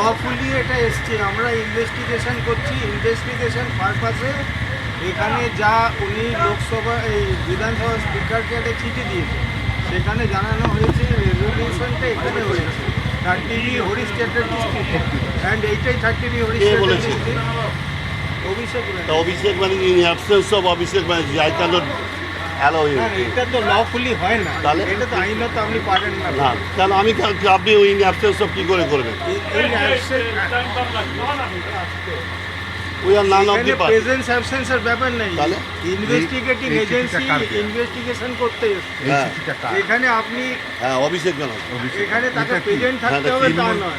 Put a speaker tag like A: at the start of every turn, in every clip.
A: Lawfully এটা এসছে, আমরা ইনভেস্টিগেশন করছি, ইনভেস্টিগেশন পারপাসে এখানে যা উনি লোকসভা এই বিধানসভা স্পিকারকে একটা চিঠি দিয়েছে, সেখানে জানানো হয়েছে রেজলিউশনটা এখানে হয়েছে 30B Harish Chatterjee street, and এইটাই 30B হরিশ চ্যাটার্জি স্ট্রিট।
B: অভিষেক মানে in absence of Abhishek Banerjee I cannot allow you.
A: এটা তো লফুলি হয় না,
B: তাহলে
A: এটা তো আইনত আপনি পারেন না।
B: না কেন আমি আপনি ইন অ্যাবসেন্স অফ কী করে করবেন? We are none of the party.
A: Presence অ্যাবসেন্সের ব্যাপার নেই,
B: তাহলে
A: ইনভেস্টিগেটিং এজেন্সি ইনভেস্টিগেশন করতে এসেছে। এখানে আপনি
B: অভিষেক ব্যানার্জি
A: এখানে তাকে প্রেজেন্ট থাকতে হবে তা নয়।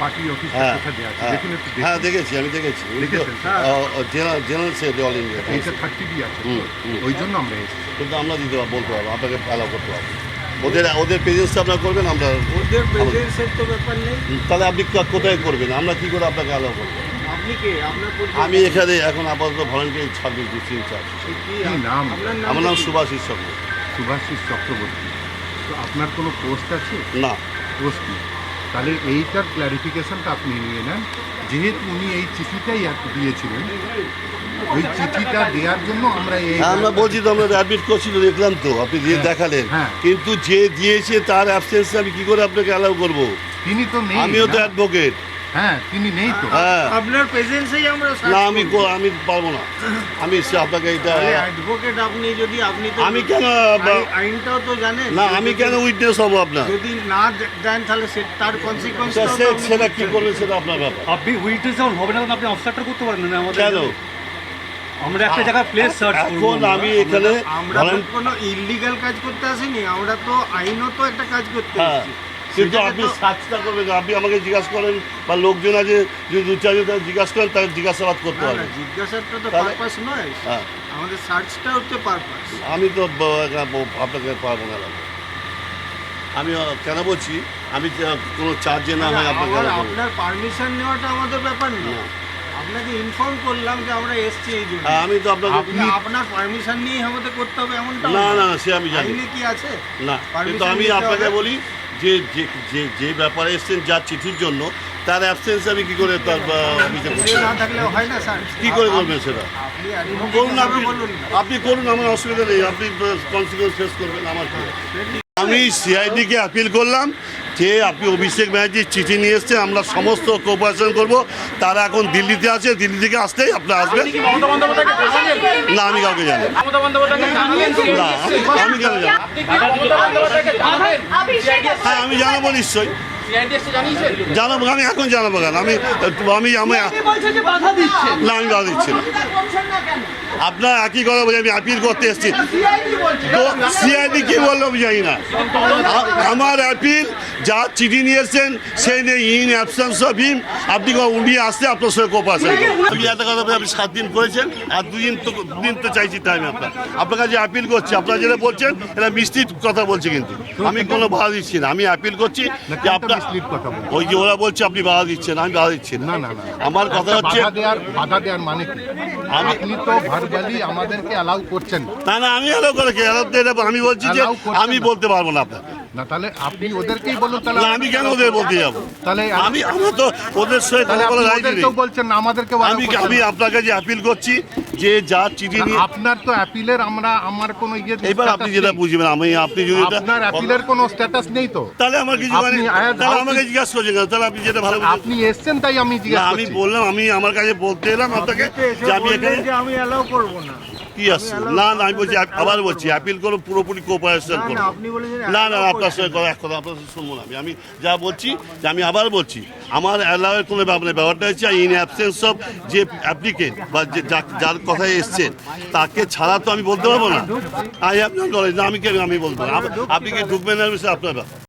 B: হ্যাঁ দেখেছি, আমি দেখেছি জেনারেল সেক্রেটারি অল ইন্ডিয়া।
C: ওই জন্য আমরা
B: কিন্তু আমরা দিতে বলতে পারবো, আপনাকে অ্যালাউ করতে পারবো। ওদের প্রেজেন্সটা আপনারা করবেন, আমরা
A: ওদের প্রেজেন্সের তো ব্যাপার নেই।
B: তাহলে আপনি কোথায় করবেন? আমরা কি করে আপনাকে অ্যালাউ করবো?
A: আপনি কে? আপনার
B: আমি এখানে এখন আপাতত ভলেন্টিয়ার সার্ভিস দিচ্ছি ইনচার্জ।
C: নাম?
B: আমার নাম সুভাষিস চক্রবর্তী।
C: সুভাষিস চক্রবর্তী। তো আপনার কোনো পোস্ট আছে?
B: না,
C: পোস্ট নেই। তাহলে এইটার ক্ল্যারিফিকেশনটা আপনি নিয়ে নেন। যেহেতু উনি এই চিঠিটাই দিয়েছিলেন, ওই চিঠিটা দেওয়ার জন্য আমরা
B: আমরা বলছি তো, আমরা অ্যাডমিট করছি তো, দেখলাম তো আপনি দিয়ে দেখালেন, কিন্তু যে দিয়েছে তার অ্যাবসেন্সে আমি কি করে আপনাকে অ্যালাউ করবো?
C: তিনি তো নেই।
B: আমিও তো অ্যাডভোকেট।
C: হ্যাঁ, তিনি নেই তো।
B: হ্যাঁ,
A: আপনার প্রেজেন্সেই আমরা
B: না আমি পারবো না। আমি আপনাকে এটা
A: অ্যাডভোকেট, আপনি যদি আপনি তো
B: আমি কেন
A: আইনটাও তো জানেন
B: না, আমি কেন উইটনেস হবো আপনার?
A: যদি না দেন তাহলে তার কনসিকোয়েন্স
B: সেটা কি করবে সেটা আপনার ব্যাপার।
D: আপনি উইটনেস যখন হবে না তখন আপনি অবস্ট্রাকশন করতে পারেন না আমাদের।
B: কেন?
D: আমরা একটা জায়গায় প্লেস সার্চ করব।
B: এখন আমি এখানে
A: আমরা কোনো ইললিগাল কাজ করতে আসিনি, আমরা তো আইনত একটা কাজ করতে এসেছি।
B: কিন্তু আপনি সার্চটা করবেন, আপনি আমাকে জিজ্ঞাসা করেন বা লোকজন আছে যদি দু চারজন তারা জিজ্ঞাসা করেন, তাকে জিজ্ঞাসাবাদ করতে হবে।
A: জিজ্ঞাসাটা তো পারপাস নয়, আমাদের সার্চটা হচ্ছে পারপাস।
B: আমি তো আপনাকে পারবো না। আমি কেন বলছি, আমি কোনো চার্জে না হয় আপনাকে।
A: আপনার পারমিশন নেওয়াটা আমাদের ব্যাপার না, আপনাকে ইনফর্ম করলাম যে আমরা এসছি এই জন্য।
B: আমি তো
A: আপনার পারমিশন নিয়েই আমাদের করতে হবে এমনটা
B: না, না সে আমি জানি
A: আইনে কি আছে
B: না। কিন্তু আমি আপনাকে বলি যে যে ব্যাপারে এসছেন যার চিঠির জন্য, তার অ্যাবসেন্স আমি কি করে তার
A: না থাকলে হয় না স্যার।
B: কি করে করবেন সেটা? করুন, আপনি করুন, আমার অসুবিধা নেই। আপনি কনসিকুয়েন্স ফেস করবেন, আমার কি। আমি সিআইডিকে আপিল করলাম যে আপনি অভিষেক ব্যানার্জির চিঠি নিয়ে এসছে, আমরা সমস্ত কোঅপারেশন করব। তারা এখন দিল্লিতে আছে, দিল্লি থেকে আসলেই আপনারা আসবেন। না আমি কাউকে জানি না, আমি কেন জানি? হ্যাঁ আমি জানাবো নিশ্চয়ই, জানাবো। আমি এখন জানাবো কেন? আমি না, আমি বাধা দিচ্ছি না। আপনার একই কথা বলে আমি আপিল করতে এসেছি, তো সিআইডি কি বললো আমি জানি না। আমার আপিল যা চিঠি নিয়েছেন সেই নিয়ে ইন অ্যাবসেন্স অফ হিম আপনি উনি আসতে আপনার সঙ্গে কোপারেশন। আমি একটা কথা বলি, আপনি 7 দিন করেছেন আর দুদিন তো চাইছি টাইম। আপনার কাছে আপিল করছি, আপনারা যেটা বলছেন এটা মিষ্টির কথা বলছে, কিন্তু আমি কোনো বাধা দিচ্ছি না। আমি আপিল করছি যে আপনার ওই যে ওরা বলছে আপনি বাধা দিচ্ছেন, আমি বাধা দিচ্ছি না। আমার কথা হচ্ছে
C: বাধা দেওয়ার মানে কি? আপনি তো ভার্বালি আমাদেরকে অ্যালাউ করছেন
B: না। না আমি অ্যালাউ করে কি আমি বলছি যে আমি বলতে পারবো না আপনাকে।
C: না তাহলে আপনি ওদেরকেই বলুন। তাহলে
B: আমি কেন ওদের বলতে যাবো?
C: তাহলে
B: আমরা তো ওদের সঙ্গে কথা বলে রাজি নেই।
C: বলছেন না আমাদেরকে।
B: আমি আপনার কাছে আপিল করছি যে যা চিঠি নিয়ে
C: আপনার তো অ্যাপিলের আমার কোনো ইয়ে।
B: এবার আপনি যেটা বুঝবেন, আপনি যদি
C: আপনার অ্যাপিলের কোনো স্ট্যাটাস নেই তো
B: তাহলে আমার কিছু মানে তাহলে আমাকে জিজ্ঞাসা করছেন কেন? তাহলে আপনি যেটা ভালো
C: আপনি এসছেন তাই আমি জিজ্ঞাসা
B: আমি বললাম, আমি আমার কাছে বলতে এলাম আপনাকে যে আমি এখানে
A: আমি অ্যালাউ করবো না।
B: কি আসছে? না না আমি বলছি, আবার বলছি আপিল করো, পুরোপুরি কোঅপারেশন করো। না না আপনার সঙ্গে এক কথা আপনার সঙ্গে শুনবো না। আমি যা বলছি যে আমি আবার বলছি, আমার অ্যালাউয়ের কোনো ব্যাপারটা হচ্ছে ইন অ্যাবসেন্স অফ যে অ্যাপ্লিকেন্ট বা যার কথায় এসছেন তাকে ছাড়া তো আমি বলতে পারবো না। I have not knowledge. না আমি বলবো না। আপনি কি ঢুকবেন না বিষয়ে আপনার ব্যাপার।